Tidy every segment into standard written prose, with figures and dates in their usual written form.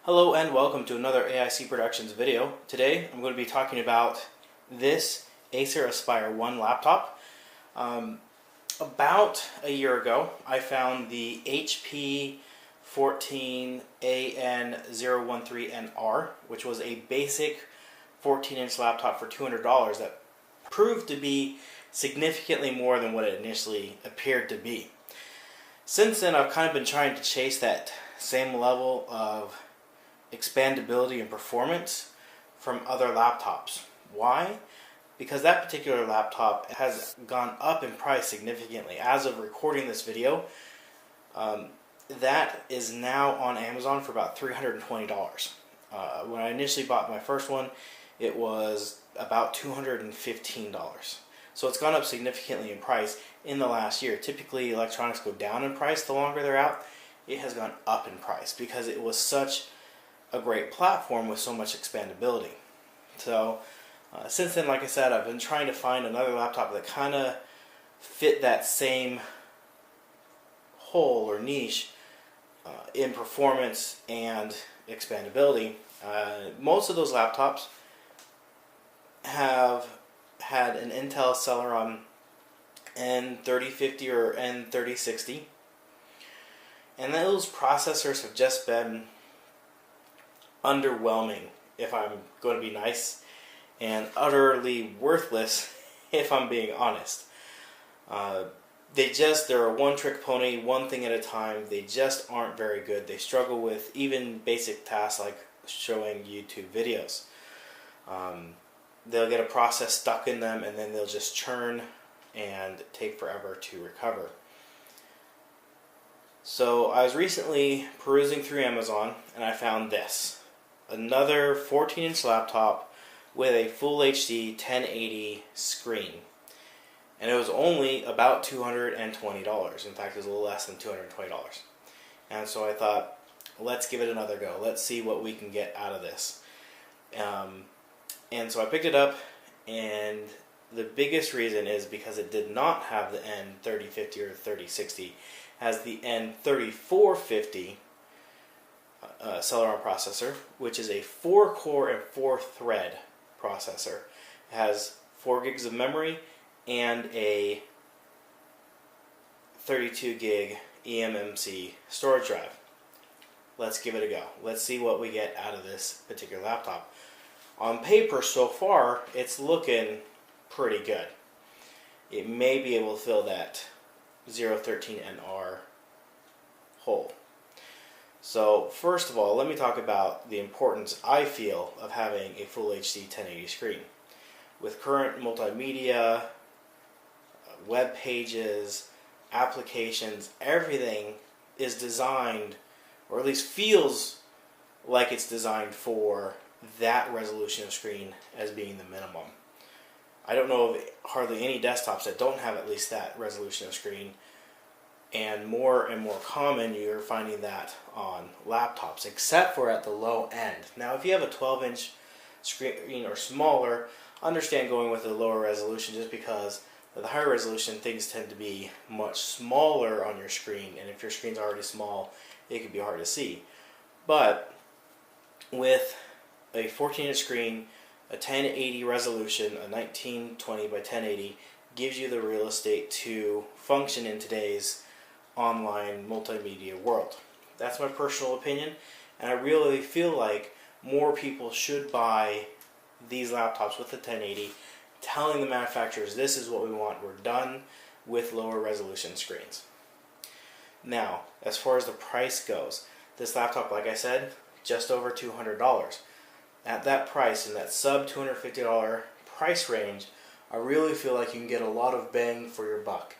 Hello and welcome to another AIC Productions video. Today I'm going to be talking about this Acer Aspire 1 laptop. About a year ago I found the HP 14 an013nr, which was a basic 14-inch laptop for $200 that proved to be significantly more than what it initially appeared to be. Since then I've kind of been trying to chase that same level of expandability and performance from other laptops. Why? Because that particular laptop has gone up in price significantly. As of recording this video, that is now on Amazon for about $320. When I initially bought my first one, it was about $215. So it's gone up significantly in price in the last year. Typically electronics go down in price the longer they're out. It has gone up in price because it was such a great platform with so much expandability. So since then, like I said, I've been trying to find another laptop that kind of fit that same hole or niche in performance and expandability. Most of those laptops have had an Intel Celeron N3050 or N3060, and those processors have just been underwhelming, if I'm going to be nice, and utterly worthless, if I'm being honest. They're a one-trick pony, one thing at a time. They just aren't very good. They struggle with even basic tasks like showing YouTube videos. They'll get a process stuck in them and then they'll just churn and take forever to recover. So I was recently perusing through Amazon and I found this. Another 14-inch laptop with a full HD 1080 screen. And it was only about $220. In fact, it was a little less than $220. And so I thought, let's give it another go. Let's see what we can get out of this. And so I picked it up, and the biggest reason is because it did not have the N3050 or 3060. It has the N3450 Celeron processor, which is a 4-core and 4-thread processor. It has 4 gigs of memory and a 32 gig eMMC storage drive. Let's give it a go. Let's see what we get out of this particular laptop. On paper, so far, it's looking pretty good. It may be able to fill that 013nr hole. So first of all, let me talk about the importance I feel of having a full HD 1080 screen. With current multimedia, web pages, applications, everything is designed, or at least feels like it's designed for that resolution of screen as being the minimum. I don't know of hardly any desktops that don't have at least that resolution of screen. And more common, you're finding that on laptops, except for at the low end. Now, if you have a 12-inch screen or smaller, understand going with a lower resolution, just because with the higher resolution, things tend to be much smaller on your screen, and if your screen's already small, it can be hard to see. But with a 14-inch screen, a 1080 resolution, a 1920 by 1080, gives you the real estate to function in today's online multimedia world. That's my personal opinion, and I really feel like more people should buy these laptops with the 1080, telling the manufacturers this is what we want, we're done with lower resolution screens. Now, as far as the price goes, this laptop, like I said, just over $200. At that price, in that sub $250 price range, I really feel like you can get a lot of bang for your buck.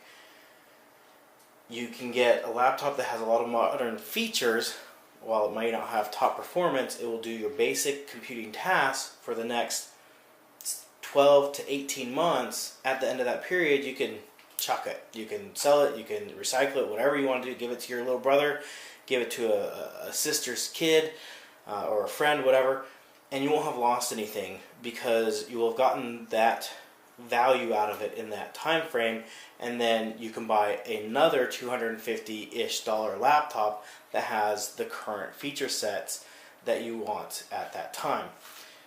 You can get a laptop that has a lot of modern features. While it might not have top performance, it will do your basic computing tasks for the next 12 to 18 months. At the end of that period, you can chuck it. You can sell it, you can recycle it, whatever you want to do. Give it to your little brother, give it to a sister's kid or a friend, whatever, and you won't have lost anything because you will have gotten that value out of it in that time frame, and then you can buy another $250-ish laptop that has the current feature sets that you want at that time.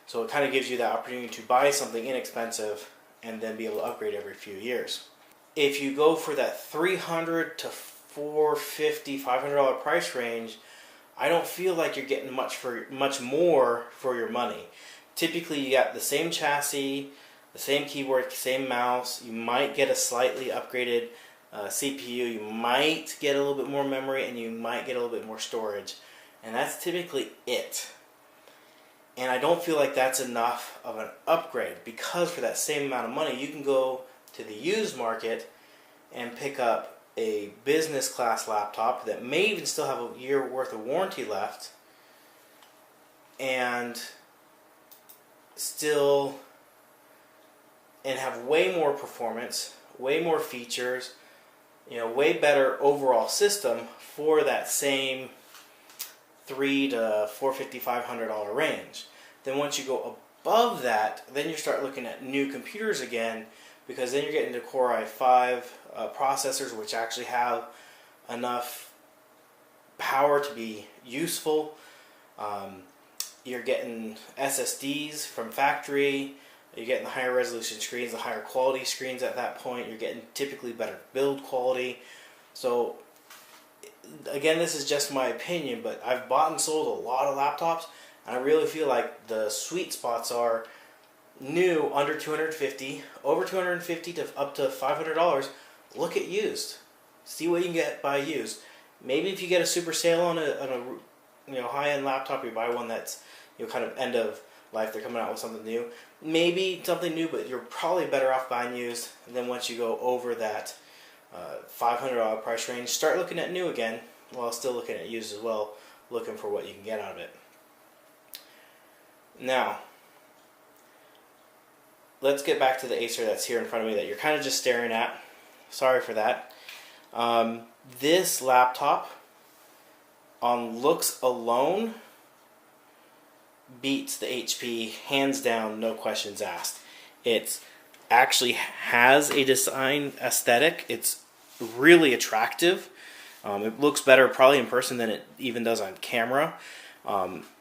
So it kind of gives you the opportunity to buy something inexpensive and then be able to upgrade every few years. If you go for that $300 to $450, $500 price range, I don't feel like you're getting much more for your money. Typically, you got the same chassis, the same keyboard, same mouse. You might get a slightly upgraded CPU. You might get a little bit more memory, and you might get a little bit more storage. And that's typically it. And I don't feel like that's enough of an upgrade, because for that same amount of money, you can go to the used market and pick up a business class laptop that may even still have a year worth of warranty left, and have way more performance, way more features, way better overall system for that same $300 to $450, $500 range. Then once you go above that, then you start looking at new computers again, because then you're getting to Core i5 processors, which actually have enough power to be useful. You're getting SSDs from factory. You're getting the higher resolution screens, the higher quality screens at that point. You're getting typically better build quality. So again, this is just my opinion, but I've bought and sold a lot of laptops, and I really feel like the sweet spots are new under $250, over $250 to up to $500. Look at used. See what you can get by used. Maybe if you get a super sale on a high-end laptop, you buy one that's kind of end of life. They're coming out with something new. Maybe something new, but you're probably better off buying used. And then once you go over that $500 price range, start looking at new again, while still looking at used as well, looking for what you can get out of it. Now, let's get back to the Acer that's here in front of me that you're kind of just staring at. Sorry for that. This laptop, on looks alone, beats the HP hands down, no questions asked. It actually has a design aesthetic. It's really attractive. It looks better probably in person than it even does on camera.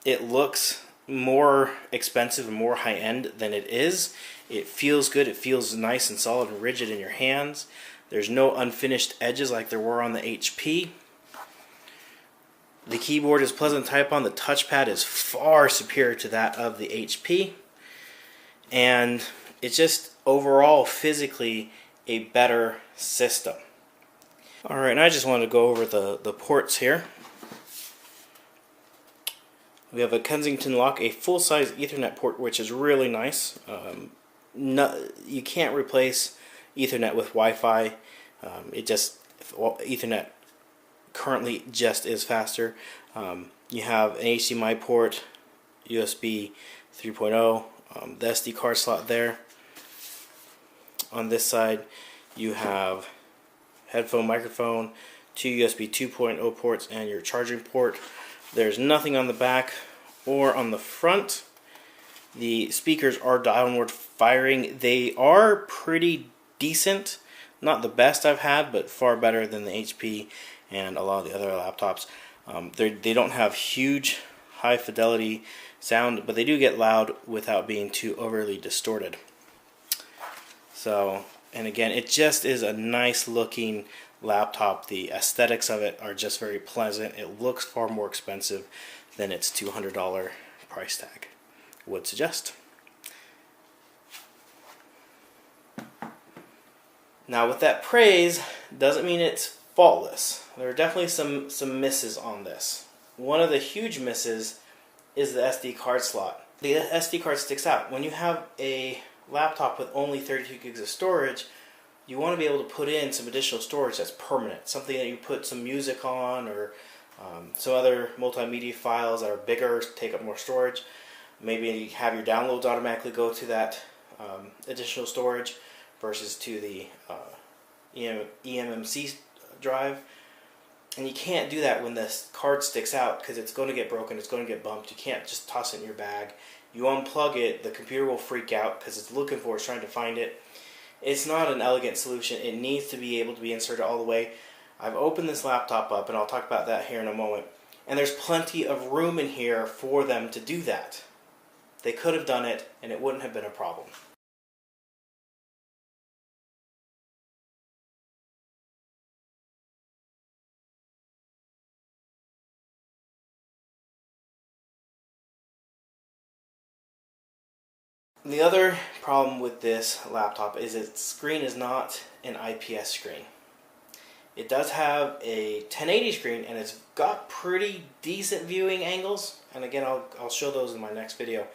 It looks more expensive and more high-end than it is. It feels good. It feels nice and solid and rigid in your hands. There's no unfinished edges like there were on the HP. The keyboard is pleasant to type on. The touchpad is far superior to that of the HP. And it's just overall physically a better system. Alright, and I just wanted to go over the ports here. We have a Kensington lock, a full-size Ethernet port, which is really nice. You can't replace Ethernet with Wi-Fi. Ethernet currently just is faster. You have an HDMI port, USB 3.0, the SD card slot there. On this side, you have headphone, microphone, two USB 2.0 ports, and your charging port. There's nothing on the back or on the front. The speakers are downward firing. They are pretty decent. Not the best I've had, but far better than the HP and a lot of the other laptops. They don't have huge high fidelity sound, but they do get loud without being too overly distorted. So, and again, it just is a nice looking laptop. The aesthetics of it are just very pleasant. It looks far more expensive than its $200 price tag would suggest. Now, with that praise, doesn't mean it's faultless. There are definitely some misses on this. One of the huge misses is the SD card slot. The SD card sticks out. When you have a laptop with only 32 gigs of storage, you want to be able to put in some additional storage that's permanent. Something that you put some music on, or some other multimedia files that are bigger, take up more storage. Maybe you have your downloads automatically go to that additional storage versus to the eMMC drive. And you can't do that when this card sticks out, because it's going to get broken, it's going to get bumped. You can't just toss it in your bag. You unplug it, the computer will freak out because it's looking for it, it's trying to find it. It's not an elegant solution. It needs to be able to be inserted all the way. I've opened this laptop up, and I'll talk about that here in a moment. And there's plenty of room in here for them to do that. They could have done it and it wouldn't have been a problem. The other problem with this laptop is its screen is not an IPS screen. It does have a 1080 screen and it's got pretty decent viewing angles, and again I'll show those in my next video.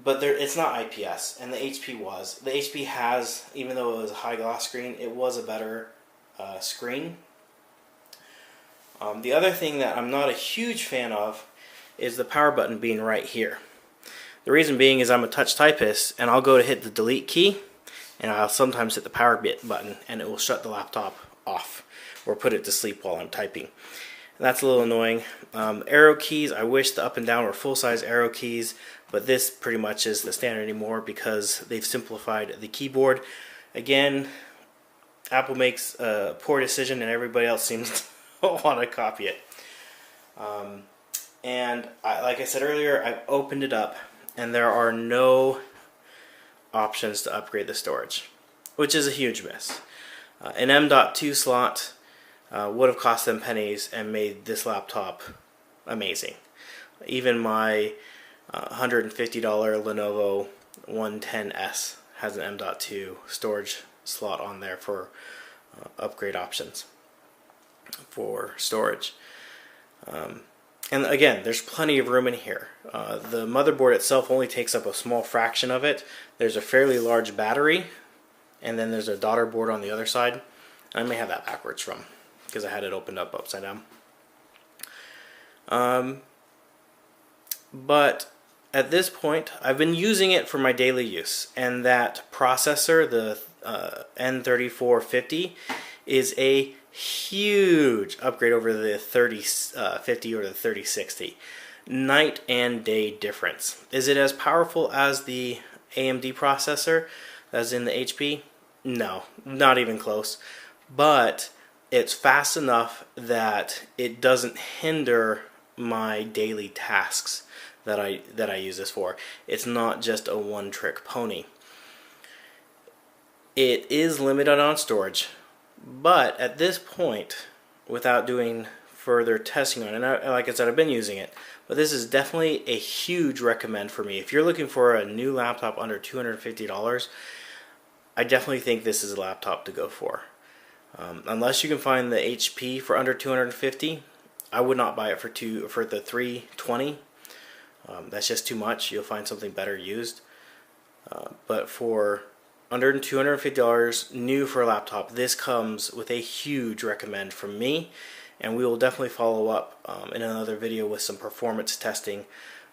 But it's not IPS, and the HP was. The HP has, even though it was a high gloss screen, it was a better screen. The other thing that I'm not a huge fan of is the power button being right here. The reason being is I'm a touch typist, and I'll go to hit the delete key, and I'll sometimes hit the power button, and it will shut the laptop off or put it to sleep while I'm typing. That's a little annoying. Arrow keys, I wish the up and down were full-size arrow keys, but this pretty much is the standard anymore because they've simplified the keyboard. Again, Apple makes a poor decision and everybody else seems to want to copy it. Like I said earlier, I've opened it up and there are no options to upgrade the storage, which is a huge miss. An M.2 slot would have cost them pennies and made this laptop amazing. Even my $150 Lenovo 110S has an M.2 storage slot on there for upgrade options for storage. And again, there's plenty of room in here. The motherboard itself only takes up a small fraction of it. There's a fairly large battery, and then there's a daughter board on the other side. I may have that backwards because I had it opened up upside down. But at this point, I've been using it for my daily use, and that processor, the N3450, is a huge upgrade over the 3050 or the 3060. Night and day difference. Is it as powerful as the AMD processor as in the HP? No, not even close. But it's fast enough that it doesn't hinder my daily tasks that I use this for. It's not just a one-trick pony. It is limited on storage, but at this point, without doing further testing on it, and like I said, I've been using it, but this is definitely a huge recommend for me. If you're looking for a new laptop under $250, I definitely think this is a laptop to go for. Unless you can find the HP for under $250, I would not buy it for the $320. That's just too much. You'll find something better used. But for under $250 new for a laptop, this comes with a huge recommend from me, and we will definitely follow up in another video with some performance testing,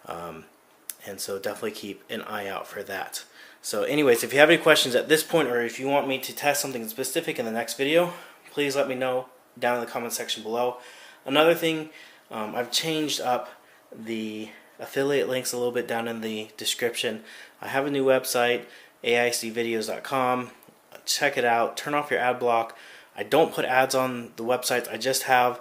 and so definitely keep an eye out for that. So anyways, if you have any questions at this point, or if you want me to test something specific in the next video, please let me know down in the comment section below. Another thing, I've changed up the affiliate links a little bit down in the description. I have a new website, aicvideos.com. Check it out. Turn off your ad block. I don't put ads on the websites. I just have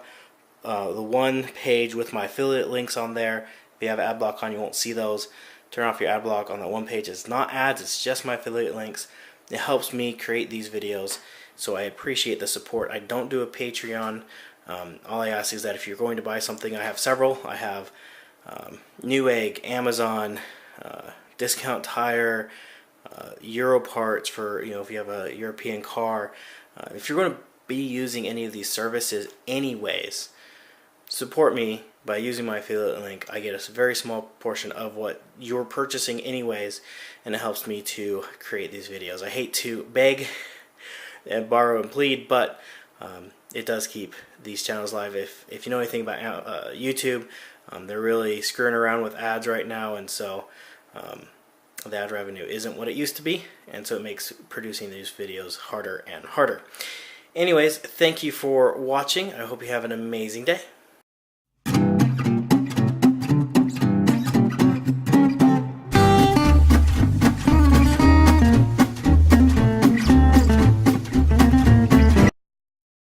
the one page with my affiliate links on there. If you have ad block on, you won't see those. Turn off your ad block on that one page. It's not ads, it's just my affiliate links. It helps me create these videos, so I appreciate the support. I don't do a Patreon. All I ask is that if you're going to buy something, I have several. I have Newegg, Amazon, Discount Tire, Euro parts for, if you have a European car. If you're going to be using any of these services anyways, support me by using my affiliate link. I get a very small portion of what you're purchasing anyways, and it helps me to create these videos. I hate to beg and borrow and plead, but it does keep these channels live. If you know anything about YouTube, they're really screwing around with ads right now, and so the ad revenue isn't what it used to be, and so it makes producing these videos harder and harder. Anyways, thank you for watching. I hope you have an amazing day.